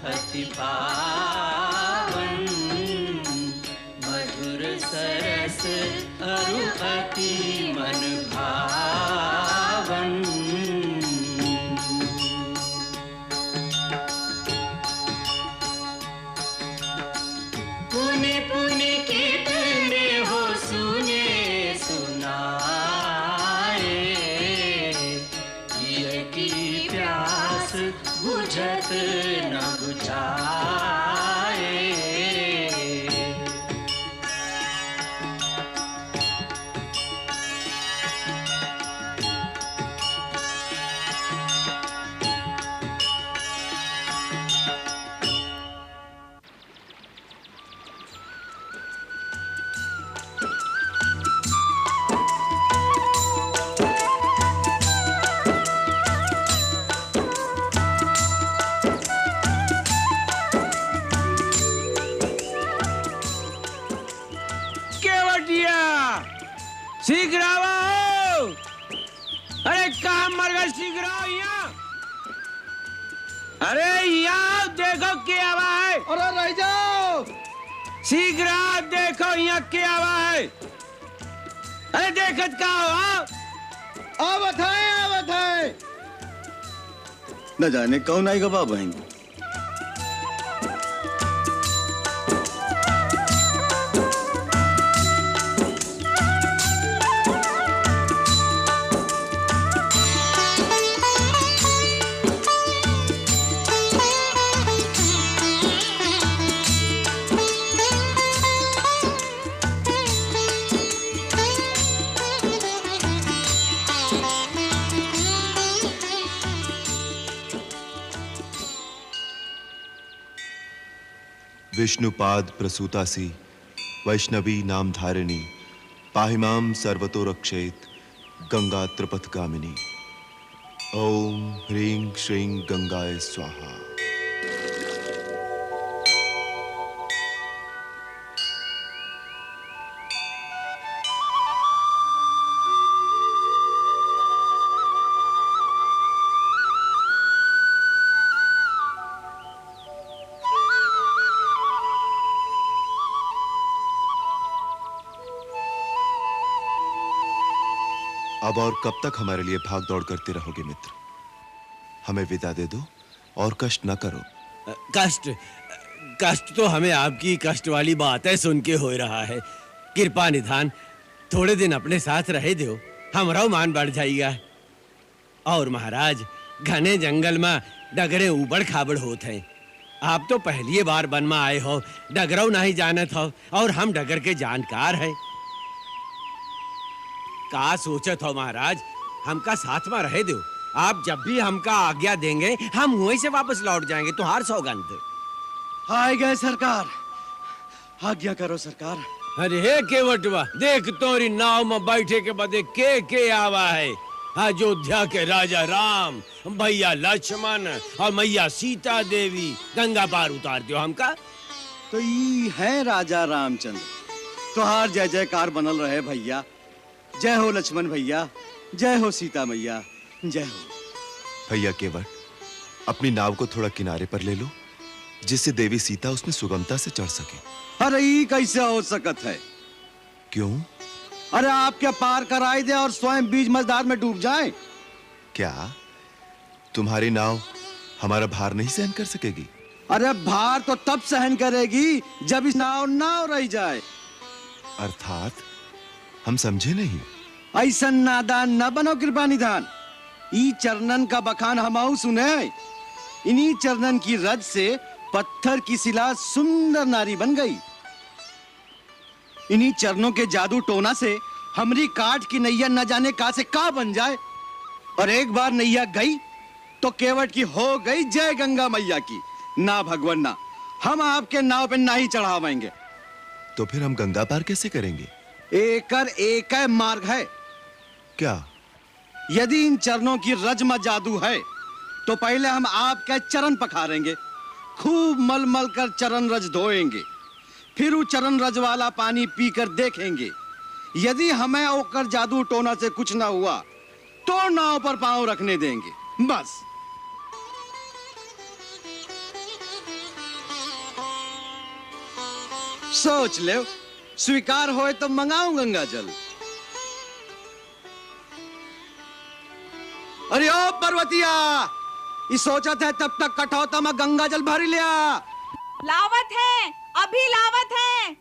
अति पावन, मधुर सरस अरु अति मन भावन। पुनि पुनि कितने हो सुने सुनाए, जिय की प्यास बुझत न बुझाए। शीघ्र आओ! अरे कहाँ मर गए? शीघ्र आओ यहाँ! अरे यहाँ देखो क्या हुआ है? अरे रह जाओ! शीघ्र आओ, देखो यहाँ क्या हुआ है? अरे देखत का हो? आवत है। न जाने कौन आएगा बाबा बहन। विष्णुपाद प्रसूतासी वैष्णवी नाम धारिणी, पाहिमाम सर्वतो रक्षेत गंगा त्रिपथगामिनी। ओम ह्रीं श्रीं गंगाय स्वाहा। अब और कब तक हमारे लिए भाग दौड़ करते रहोगे मित्र? हमें विदा दे दो और कष्ट न करो। कष्ट तो हमें आपकी कष्ट वाली बातें सुन के हो रहा है। कृपा निधान थोड़े दिन अपने साथ रहे दो, हमारा मान बढ़ जाएगा। और महाराज, घने जंगल में डगरे उबड़ खाबड़ होते हैं। आप तो पहली बार वन में आए हो, डगरों नहीं जानत हो, और हम डगर के जानकार हैं। का सोचत हो महाराज, हमका साथ में रहे दो। आप जब भी हमका आज्ञा देंगे हम वहीं से वापस लौट जाएंगे, तुम्हार सौगंध। आए गए सरकार, आज्ञा करो सरकार। अरे हे केवटवा, देख तोरी नाव में बैठे के बदे के आवा है। अयोध्या के राजा राम, भैया लक्ष्मण और मैया सीता देवी गंगा पार उतार दो हमका। तो ये है राजा रामचंद्र, तुहार जय जयकार बनल रहे भैया। जय हो लक्ष्मण भैया, जय हो सीता मैया, जय हो। भैया केवट, अपनी नाव को थोड़ा किनारे पर ले लो, जिससे देवी सीता उसमें सुगमता से चढ़ सके। अरे ये कैसे हो सकत है? क्यों? अरे आप क्या पार कराई दे और स्वयं बीच मझधार में डूब जाए? क्या तुम्हारी नाव हमारा भार नहीं सहन कर सकेगी? अरे भार तो तब सहन करेगी जब इस नाव रह जाए। अर्थात हम समझे नहीं। ऐसा नादान न बनो कृपा निधान। ई चरणन का बखान हमाऊ सुने। इन्हीं चरणन की रज से पत्थर की शिला सुंदर नारी बन गई। इन्हीं चरणों के जादू टोना से हमरी काट की नैया न जाने का से का बन जाए। और एक बार नैया गई तो केवट की हो गई जय गंगा मैया की। ना भगवान ना, हम आपके नाव पे ना ही चढ़ावेंगे। तो फिर हम गंगा पार कैसे करेंगे? एक मार्ग है। क्या? यदि इन चरणों की रज में जादू है तो पहले हम आपके चरण पखारेंगे, खूब मल मल कर चरण रज धोएंगे, फिर वो चरण रज वाला पानी पीकर देखेंगे। यदि हमें ओकर जादू टोना से कुछ ना हुआ तो नाव पर पांव रखने देंगे, बस। सोच ले, स्वीकार होए तो मंगाऊं गंगा जल। अरे ओ पर्वतिया, ये सोचत है तब तक कठौता में गंगा जल भर लिया। लावत है, अभी लावत है।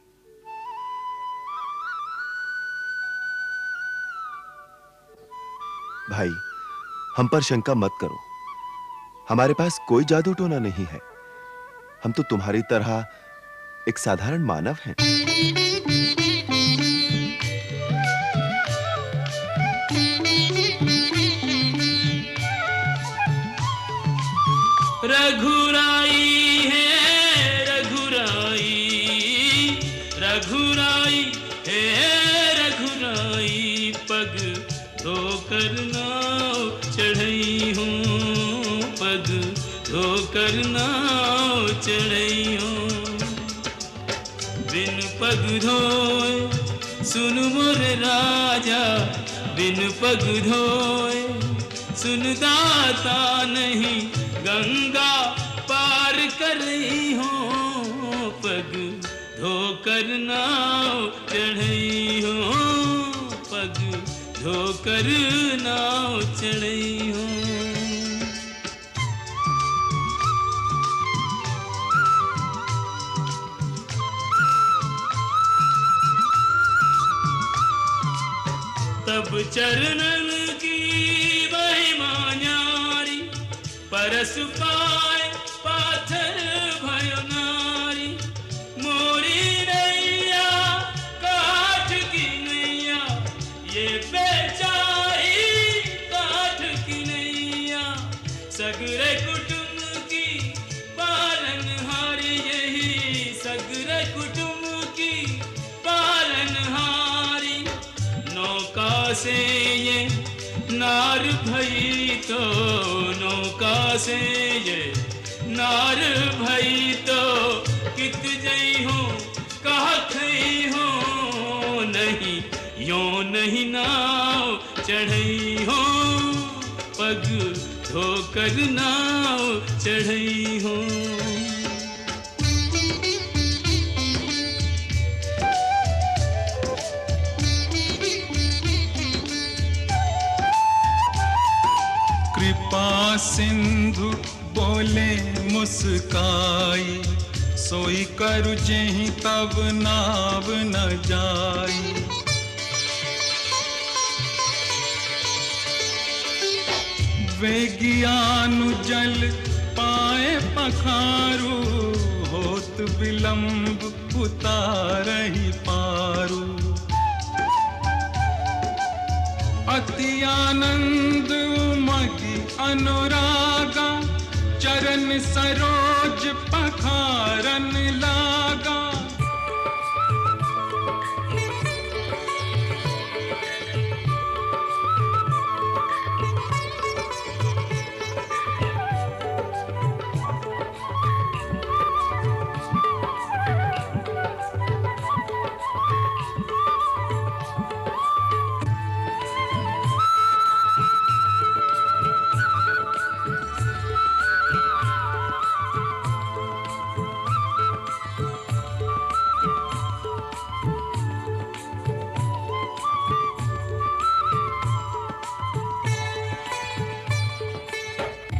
भाई, हम पर शंका मत करो। हमारे पास कोई जादू टोना नहीं है। हम तो तुम्हारी तरह एक साधारण मानव हैं। रघुराई है रघुराई, रघुराई है रघुराई, पग धोकर नाव चढ़ई हूँ, पग धोकर नाव चढ़ई हूँ। बिन पग धोए सुन मोर राजा, बिन पग धोए सुन दाता नहीं गंगा पार कर रही हूँ, पग धोकर नाव चढ़ई हूँ, पग धोकर नाव चढ़ई हूँ। तब चरणन की महिमा न्यारी, परस पाए पाथर भयो नारी। मोरी नैया काठ की नैया, ये बेचारी काठ की नैया। सगरे कुटुंब की पालनहारी, यही सगरे कुटुंब की पालनहारी। नौका से ये नार भई तो, नौका से ये नार भई तो, कित जई हूँ कहा खई हूँ, नहीं यो नहीं नाव चढ़ई हूँ, पग धोकर नाव चढ़ई हूँ। कृपा सिंधु बोले मुस्काई, सोई करु जेहि तब नाव न जाई। वे ज्ञानु जल पाए पखारू, होत विलंब उतारहि पारू। अति आनंद उमगी अनुरागा, चरण सरोज पखारन लागा।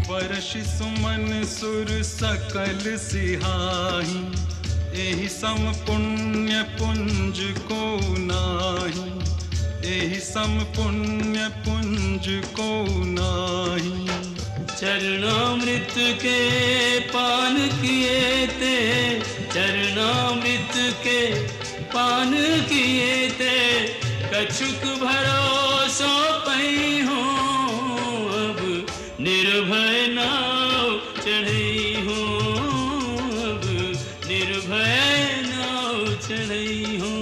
वर्षि सुमन सुर सकल सिहाही, एहि सम पुण्य पुंज को नाही। एहि सम पुण्य पुंज को नाही। चरणामृत के पान किए ते, चरणामृत के पान किए ते, कछुक भरोसो पई हूँ, अब निर्भय नाव चढ़ई हूँ, अब निर्भय नाव चढ़ई हूँ।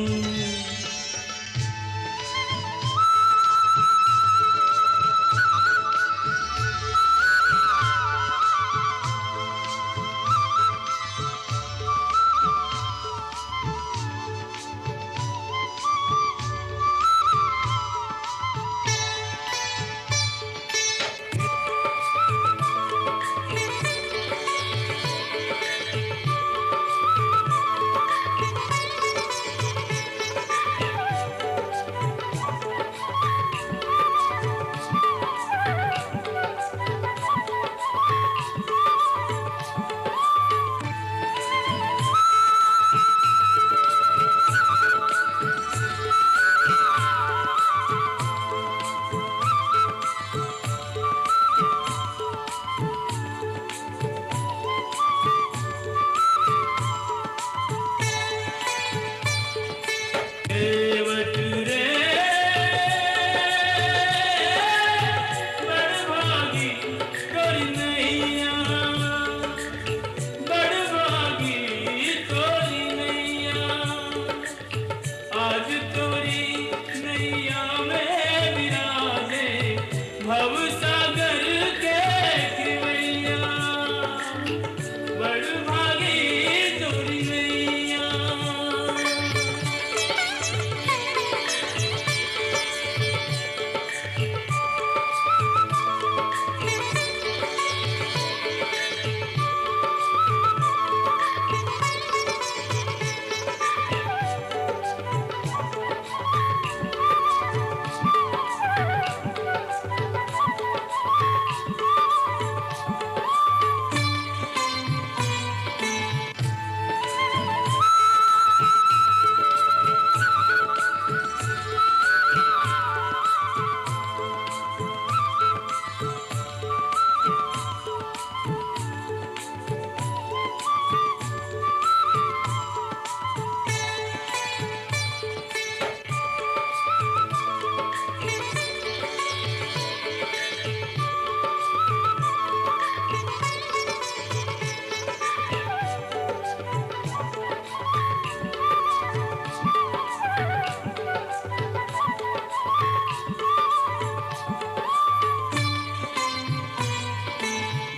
तोरी नैया, बड़भागी तोरी नैया। आज तोरी नैया में विराजे भवसागर के खेवैया, बड़भागी तोरी नैया।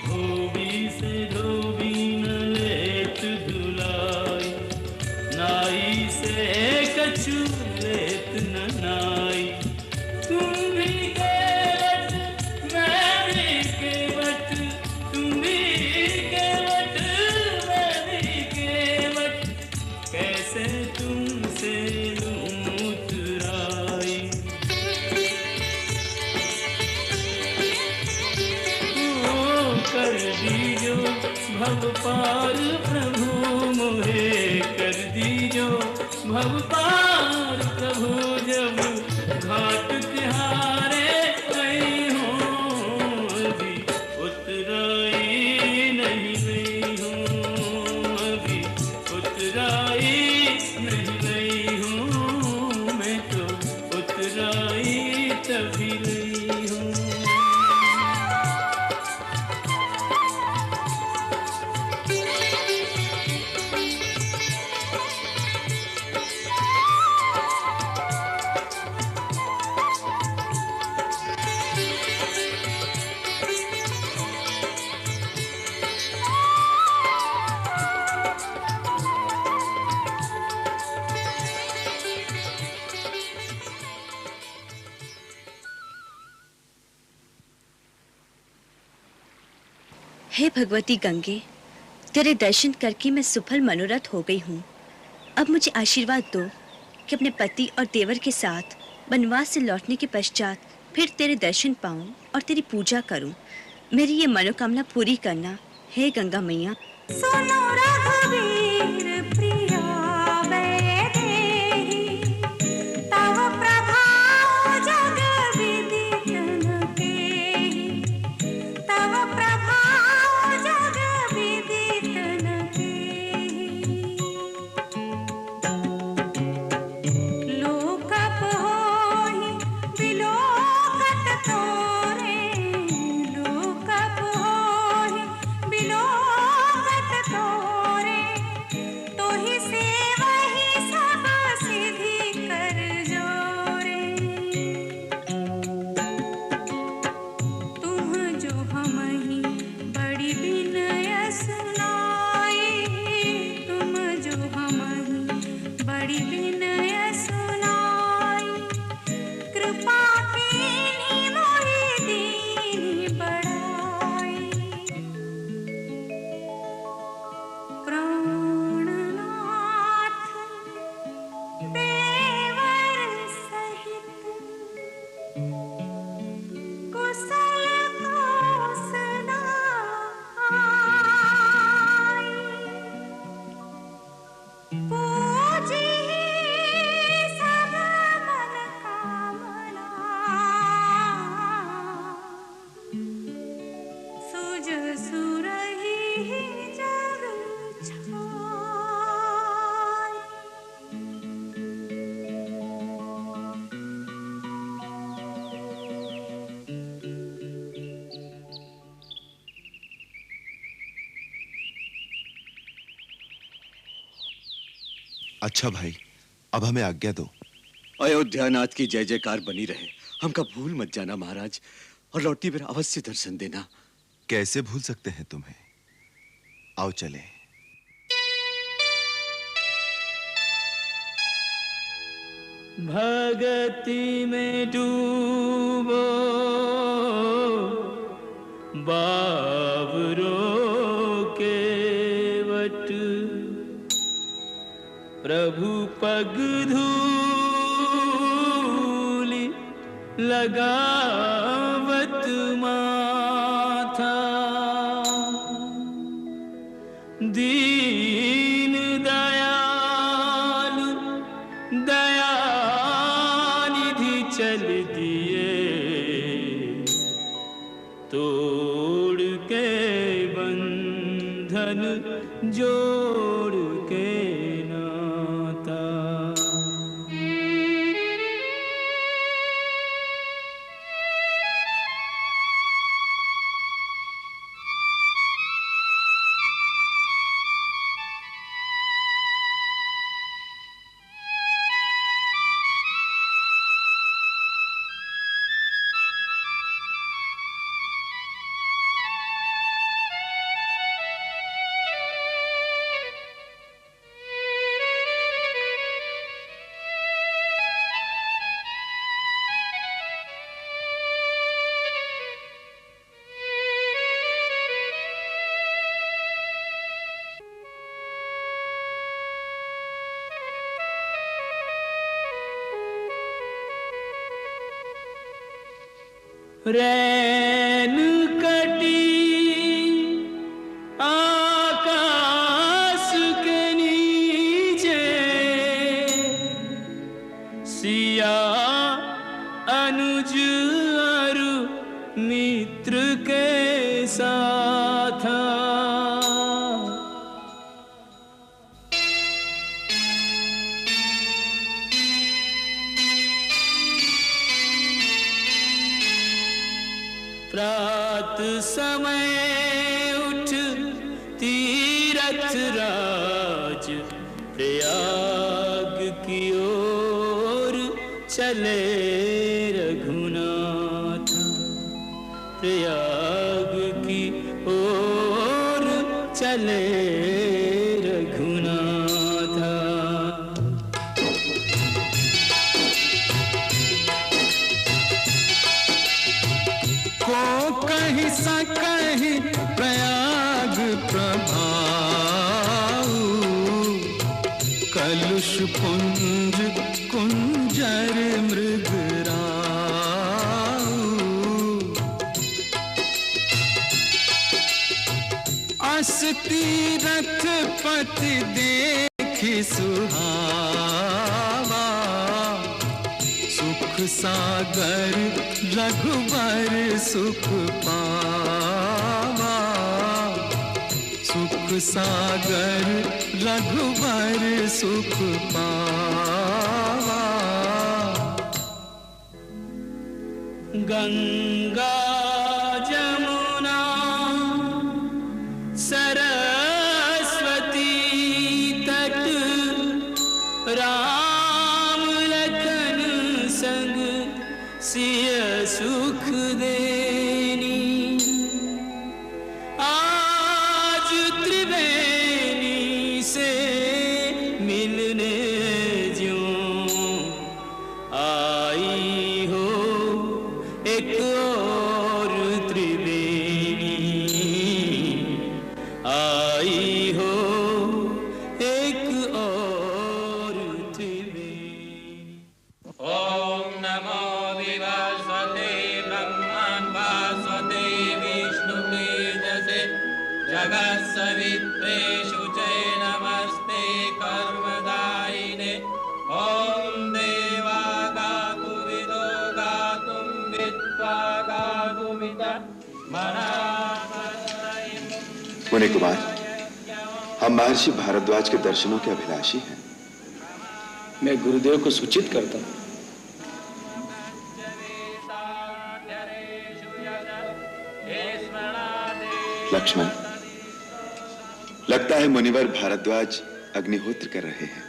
धोबी से धोबी न लेत धुलाई, नाई से कछु लेत न नाई। तुम भी केवट मैं भी केवट, तुम भी केवट मैं भी केवट, कैसे तुमसे लूं उतराई। कर दीजो भव पार प्रभु मोहे, कर दीजो भव पार प्रभु। जब घाट तिहारे आई हूँ, अभी उतराई नहीं हूँ, अभी उतराई नहीं हूँ, मैं तो उतराई तभी नहीं हूँ। हे भगवती गंगे, तेरे दर्शन करके मैं सुफल मनोरथ हो गई हूँ। अब मुझे आशीर्वाद दो कि अपने पति और देवर के साथ वनवास से लौटने के पश्चात फिर तेरे दर्शन पाऊँ और तेरी पूजा करूँ। मेरी ये मनोकामना पूरी करना, हे गंगा मैया। सुनो रघुवीर प्रिया वैदेही, तव प्रभाव जग विदित न केहि, तव प्रभाव जग विदित न केहि। लोकप होहि बिलोकत तोरे, लोकप होहि बिलोकत तोरे, अच्छा भाई, अब हमें आज्ञा दो। अयोध्यानाथ की जय जयकार बनी रहे। हमका भूल मत जाना महाराज, और लौटती फिर अवश्य दर्शन देना। कैसे भूल सकते हैं तुम्हें? आओ चले। भगति में डूबो बाबरो के वट, प्रभु पग धूलि लगावत माथा, दीन दयाल दयानिधि चल दिए, तोड़ के बंधन जोड़ के नाता। रैन कटी आकाश के नीचे, सिया अनुज अरु मित्र के साथ। प्रात समय उठ तीरथ राज, प्रयाग की ओर चले रघुनाथ, प्रयाग की ओर चले रघुनाथ। को कहीं सा कहीं प्रयाग प्रभाव, कलुष पुंज कुंजर मृगराव, अस्ति रथ पति देखि सुहावा, सुख सागर रघुबर सुख पावा, सुख सागर रघुबर सुख पावा। गंगा जमुना सरस्वती तट, राम लखन संग सिय सुख देनी, आज त्रिवेणी से मिलने ज्यों आई हो एक और त्रिवेणी, आई हो एक और त्रिवेणी। ओम नमो विवस्वते ब्रह्मन् वासुते विष्णु तेजसे, जगत् सवित्रे शुचे नमस्ते कर्मदायिने। ओम देवा गातु विदो गातुं विद्वा गातुमित मुनि कुमार, हम महर्षि भारद्वाज के दर्शनों के अभिलाषी हैं। मैं गुरुदेव को सूचित करता हूँ। लक्ष्मण, लगता है मुनिवर भारद्वाज अग्निहोत्र कर रहे हैं।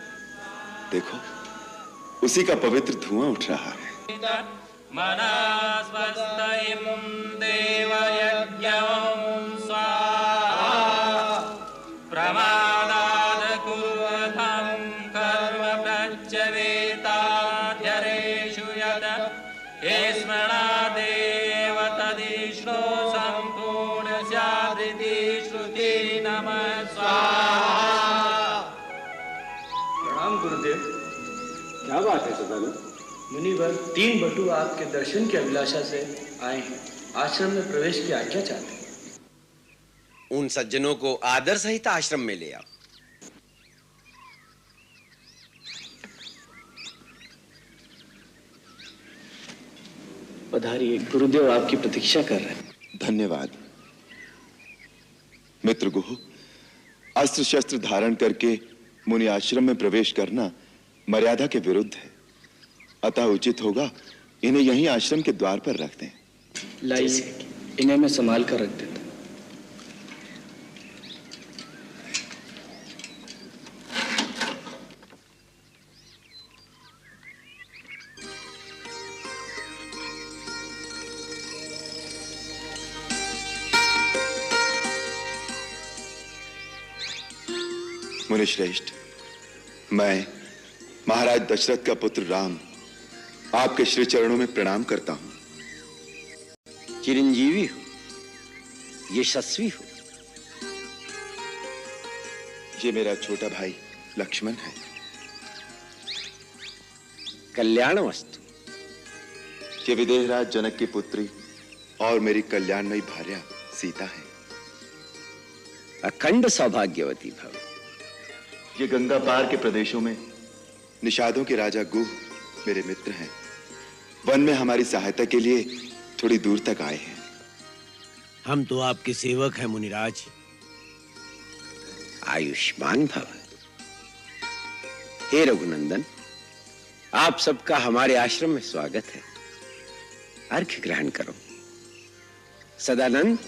देखो, उसी का पवित्र धुआं उठ रहा है। मनास्वस्तयं देवयज्ञं स्वाहा प्रमादाद कुर्वतं कर्म प्रत्यवेताध्यरेषु यत् स्मरणादेव तदिष्णो सम्पूर्ण स्यादिति श्रुति नमः स्वाहा। प्रणाम गुरुदेव। क्या बात है सदानंद? मुनिवर 3 बटु आपके दर्शन की अभिलाषा से आए हैं। आश्रम में प्रवेश की आज्ञा चाहते हैं। उन सज्जनों को आदर सहित आश्रम में ले आओ। पधारिए, गुरुदेव आपकी प्रतीक्षा कर रहे हैं। धन्यवाद। मित्र गुह, अस्त्र शस्त्र धारण करके मुनि आश्रम में प्रवेश करना मर्यादा के विरुद्ध है। अतः उचित होगा इन्हें यहीं आश्रम के द्वार पर रख दें। लाइए, इन्हें मैं संभाल कर रख देता। मुनिश्रेष्ठ, मैं महाराज दशरथ का पुत्र राम आपके श्री चरणों में प्रणाम करता हूं। चिरंजीवी हो, यशस्वी हो। ये मेरा छोटा भाई लक्ष्मण है। कल्याणमस्तु। ये विदेहराज जनक की पुत्री और मेरी कल्याणमयी भार्या सीता है। अखंड सौभाग्यवती भव। ये गंगा पार के प्रदेशों में निषादों के राजा गुह मेरे मित्र हैं। वन में हमारी सहायता के लिए थोड़ी दूर तक आए हैं। हम तो आपके सेवक हैं मुनिराज। आयुष्मान भव। हे रघुनंदन, आप सबका हमारे आश्रम में स्वागत है। अर्घ्य ग्रहण करो। सदानंद,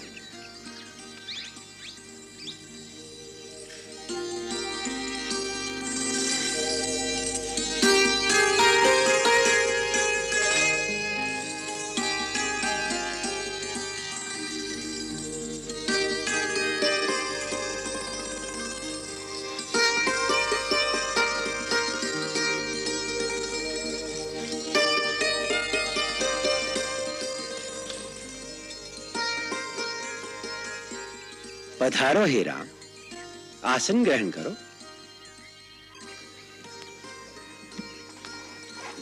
पधारो हे राम, आसन ग्रहण करो।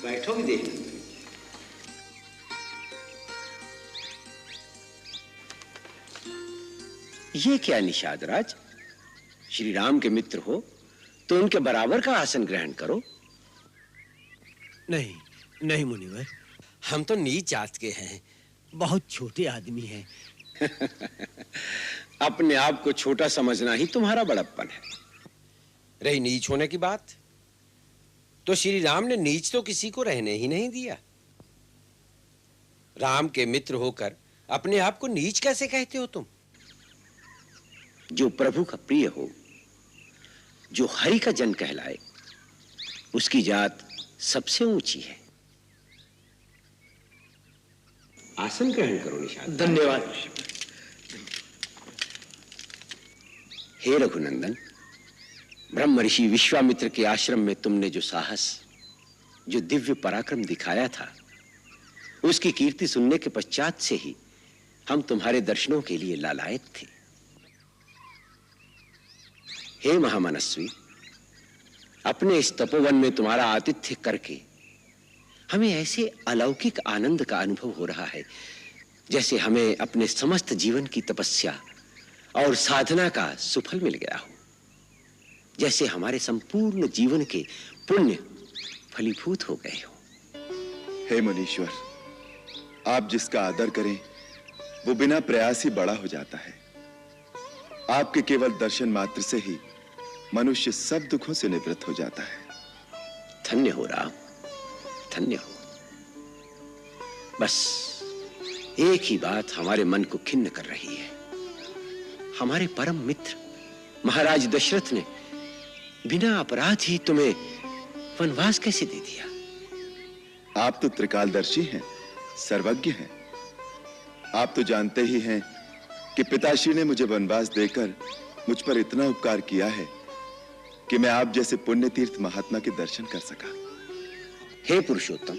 बैठो भी देख। ये क्या निषाद राज, श्री राम के मित्र हो तो उनके बराबर का आसन ग्रहण करो। नहीं नहीं मुनिवर, हम तो नीच जात के हैं, बहुत छोटे आदमी हैं। अपने आप को छोटा समझना ही तुम्हारा बड़प्पन है। रही नीच होने की बात, तो श्री राम ने नीच तो किसी को रहने ही नहीं दिया। राम के मित्र होकर अपने आप को नीच कैसे कहते हो तुम? जो प्रभु का प्रिय हो, जो हरि का जन कहलाए, उसकी जात सबसे ऊंची है। आसन ग्रहण करो निषाद। धन्यवाद। हे रघुनंदन, ब्रह्म ऋषि विश्वामित्र के आश्रम में तुमने जो साहस, जो दिव्य पराक्रम दिखाया था, उसकी कीर्ति सुनने के पश्चात से ही हम तुम्हारे दर्शनों के लिए लालायत थे। हे महामनस्वी, अपने इस तपोवन में तुम्हारा आतिथ्य करके हमें ऐसे अलौकिक आनंद का अनुभव हो रहा है जैसे हमें अपने समस्त जीवन की तपस्या और साधना का सुफल मिल गया हो, जैसे हमारे संपूर्ण जीवन के पुण्य फलीभूत हो गए हो। हे मुनीश्वर, आप जिसका आदर करें वो बिना प्रयास ही बड़ा हो जाता है। आपके केवल दर्शन मात्र से ही मनुष्य सब दुखों से निवृत्त हो जाता है। धन्य हो राम, धन्य हो। बस एक ही बात हमारे मन को खिन्न कर रही है। हमारे परम मित्र महाराज दशरथ ने बिना अपराध ही तुम्हें वनवास कैसे दे दिया? आप तो त्रिकालदर्शी हैं, सर्वज्ञ हैं। आप तो जानते ही हैं कि पिताश्री ने मुझे वनवास देकर मुझ पर इतना उपकार किया है कि मैं आप जैसे पुण्य तीर्थ महात्मा के दर्शन कर सका। हे पुरुषोत्तम,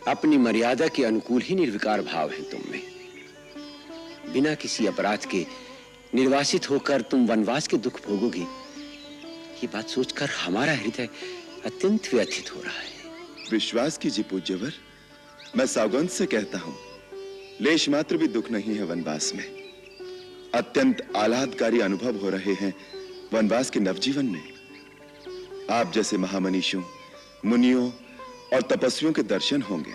अपनी मर्यादा के अनुकूल ही निर्विकार भाव है तुम में। बिना किसी अपराध के निर्वासित होकर तुम वनवास के दुख भोगोगे, ये बात सोचकर हमारा हृदय अत्यंत व्यथित हो रहा है। विश्वास कीजिए पूज्यवर, मैं सौगंध से कहता हूं, लेश मात्र भी दुख नहीं है वनवास में। अत्यंत आह्लादकारी अनुभव हो रहे हैं वनवास के नवजीवन में। आप जैसे महामनीषों, मुनियों और तपस्वियों के दर्शन होंगे।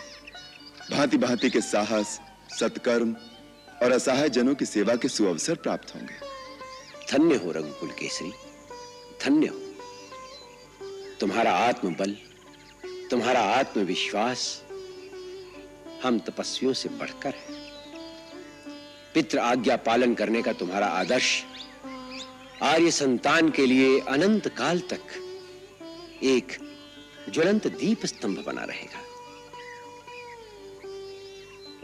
भांति भांति के साहस, सत्कर्म और असहाय जनों की सेवा के सुअवसर प्राप्त होंगे। धन्य हो रघुकुल केसरी, धन्य हो। तुम्हारा आत्मबल, तुम्हारा आत्मविश्वास हम तपस्वियों से बढ़कर है। पितृ आज्ञा पालन करने का तुम्हारा आदर्श आर्य संतान के लिए अनंत काल तक एक ज्वलंत दीप स्तंभ बना रहेगा।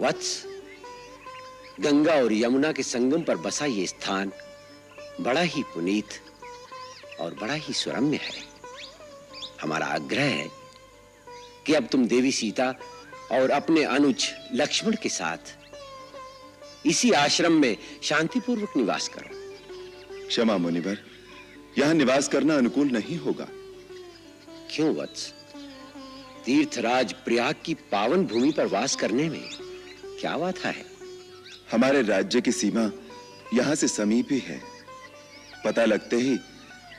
वत्स, गंगा और यमुना के संगम पर बसा ये स्थान बड़ा ही पुनीत और बड़ा ही सुरम्य है। हमारा आग्रह है कि अब तुम देवी सीता और अपने अनुज लक्ष्मण के साथ इसी आश्रम में शांतिपूर्वक निवास करो। क्षमा मुनिवर, यहां निवास करना अनुकूल नहीं होगा। क्यों वत्स? तीर्थराज प्रयाग की पावन भूमि पर वास करने में क्या बाधा है? हमारे राज्य की सीमा यहां से समीप ही है। पता लगते ही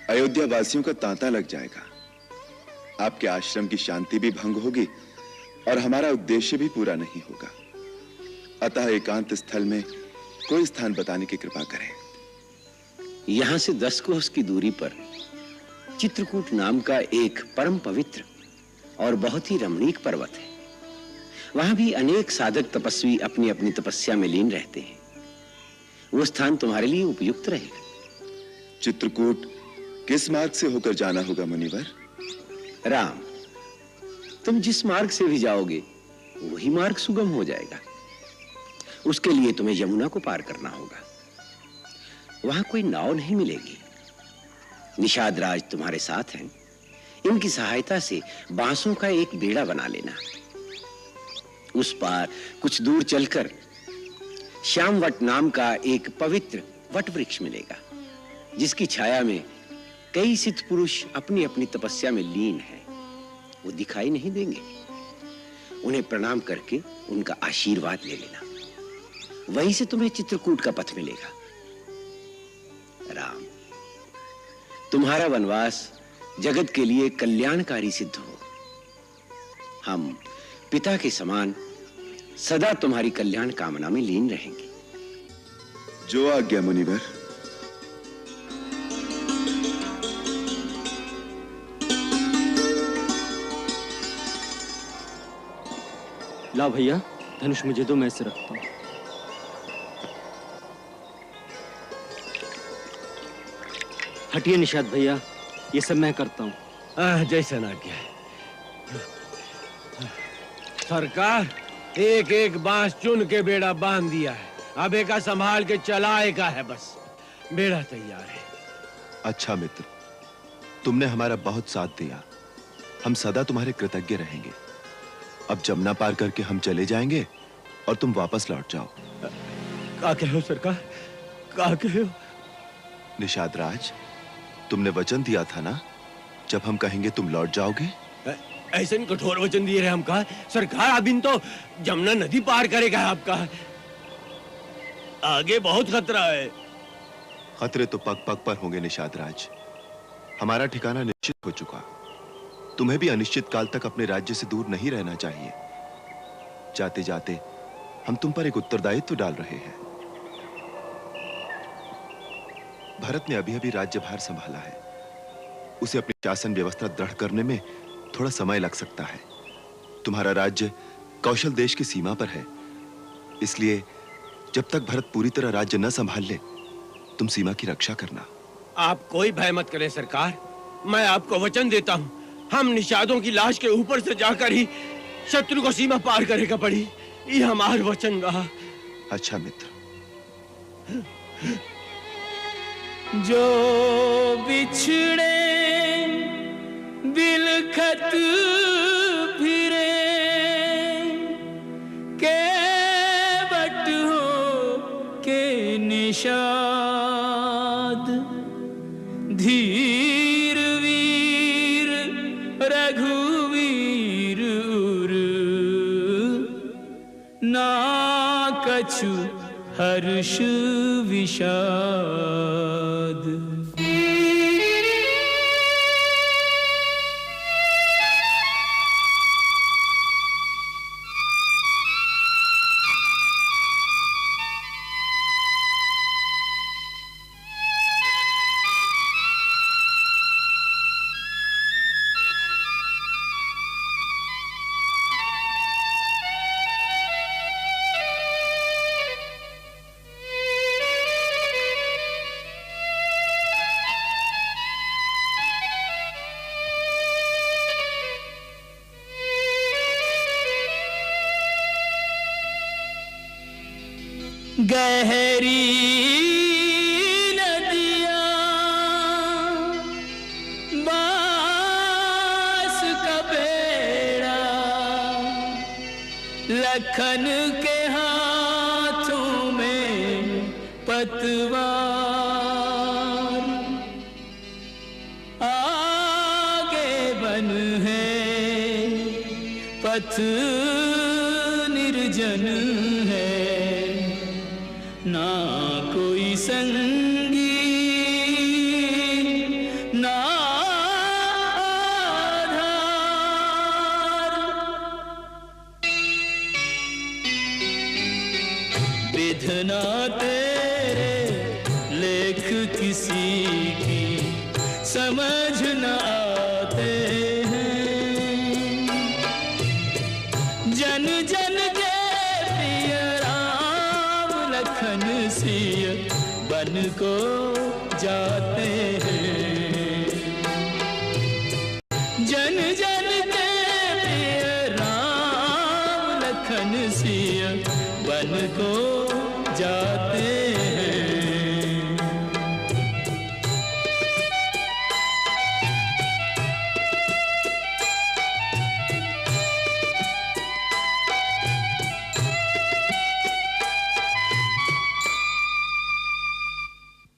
अयोध्या वासियों का तांता लग जाएगा। आपके आश्रम की शांति भी भंग होगी और हमारा उद्देश्य भी पूरा नहीं होगा। अतः एकांत स्थल में कोई स्थान बताने की कृपा करें। यहां से 10 कोस की दूरी पर चित्रकूट नाम का एक परम पवित्र और बहुत ही रमणीक पर्वत है। वहां भी अनेक साधक तपस्वी अपनी अपनी तपस्या में लीन रहते हैं। वो स्थान तुम्हारे लिए उपयुक्त रहेगा। चित्रकूट किस मार्ग से होकर जाना होगा मुनिवर? राम, तुम जिस मार्ग से भी जाओगे वही मार्ग सुगम हो जाएगा। उसके लिए तुम्हें यमुना को पार करना होगा। वहां कोई नाव नहीं मिलेगी। निषाद राज तुम्हारे साथ हैं। इनकी सहायता से बांसों का एक बेड़ा बना लेना। उस पार कुछ दूर चलकर श्यामवट नाम का एक पवित्र वट वृक्ष मिलेगा, जिसकी छाया में कई सिद्ध पुरुष अपनी अपनी तपस्या में लीन हैं। वो दिखाई नहीं देंगे। उन्हें प्रणाम करके उनका आशीर्वाद ले लेना। वहीं से तुम्हें चित्रकूट का पथ मिलेगा। राम, तुम्हारा वनवास जगत के लिए कल्याणकारी सिद्ध हो। हम पिता के समान सदा तुम्हारी कल्याण कामना में लीन रहेंगे। जो आज्ञा मुनिवर। ला भैया, धनुष मुझे दो, मैं इसे रखता हूं। हटिए निषाद भैया, ये सब मैं करता हूं। जैसा आज्ञा है। सरकार, एक एक बांस चुन के बेड़ा बांध दिया है। अब एक संभाल के चलाए का है बस। बेड़ा तैयार है। अच्छा मित्र, तुमने हमारा बहुत साथ दिया। हम सदा तुम्हारे कृतज्ञ रहेंगे। अब जमुना पार करके हम चले जाएंगे और तुम वापस लौट जाओ। क्या कहो सरकार? क्या कहो? निषाद राज, तुमने वचन दिया था ना, जब हम कहेंगे तुम लौट जाओगे। ऐसे कठोर वचन दिए रहे हमका सरकार। अब इन तो जमुना नदी पार करेगा आपका। आगे बहुत खतरा है। खतरे तो पग पग पर होंगे निषाद राज। हमारा ठिकाना निश्चित हो चुका। तुम्हें भी अनिश्चित काल तक अपने राज्य से दूर नहीं रहना चाहिए। जाते जाते हम तुम पर एक उत्तरदायित्व डाल रहे हैं। भरत ने अभी अभी राज्यभार संभाला है। उसे अपनी शासन व्यवस्था दृढ़ करने में थोड़ा समय लग सकता है। तुम्हारा राज्य कौशल देश की सीमा पर है, इसलिए जब तक भरत पूरी तरह राज्य न संभाल ले, तुम सीमा की रक्षा करना। आप कोई भय मत करें सरकार। मैं आपको वचन देता हूं, हम निषादों की लाश के ऊपर से जाकर ही शत्रु को सीमा पार करेगा पड़ी। ये हमार वचन रहा। अच्छा मित्र। जो बिछड़े बिलखत फिरे के बट हो के निषाद, धीर वीर रघुवीर उर ना कछु हर्ष विषाद। गहरी नदियाँ बास का बेड़ा, लखन के हाथों में पतवार, आगे बन है पथ निर्जन है, ना कोई संगी ना आधार। विधना तेरे लेख किसी की समझ न आते हैं, जन जन के प्रिय राम लखन सिय बन को जाते हैं, जन जन के प्रिय राम लखन सिय बन को जाते हैं।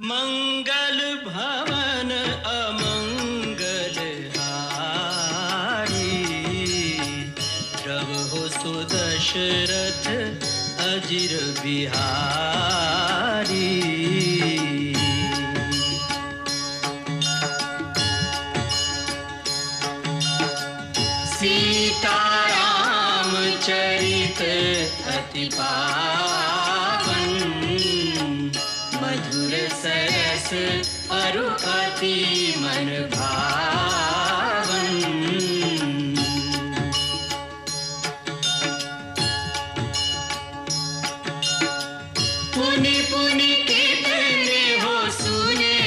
मंगल भवन अमंगल हारी, रहो सुदशरथ अजिर बिहारी। सीताराम चरित अति पावन, मधुर सरस अरु अति मन भावन। पुनि पुनि कितने हो सुने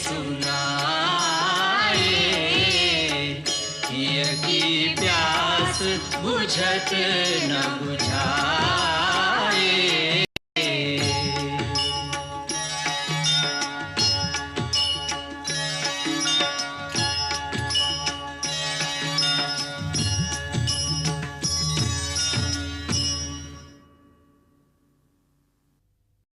सुनाए, हिय की प्यास बुझत न बुझाए।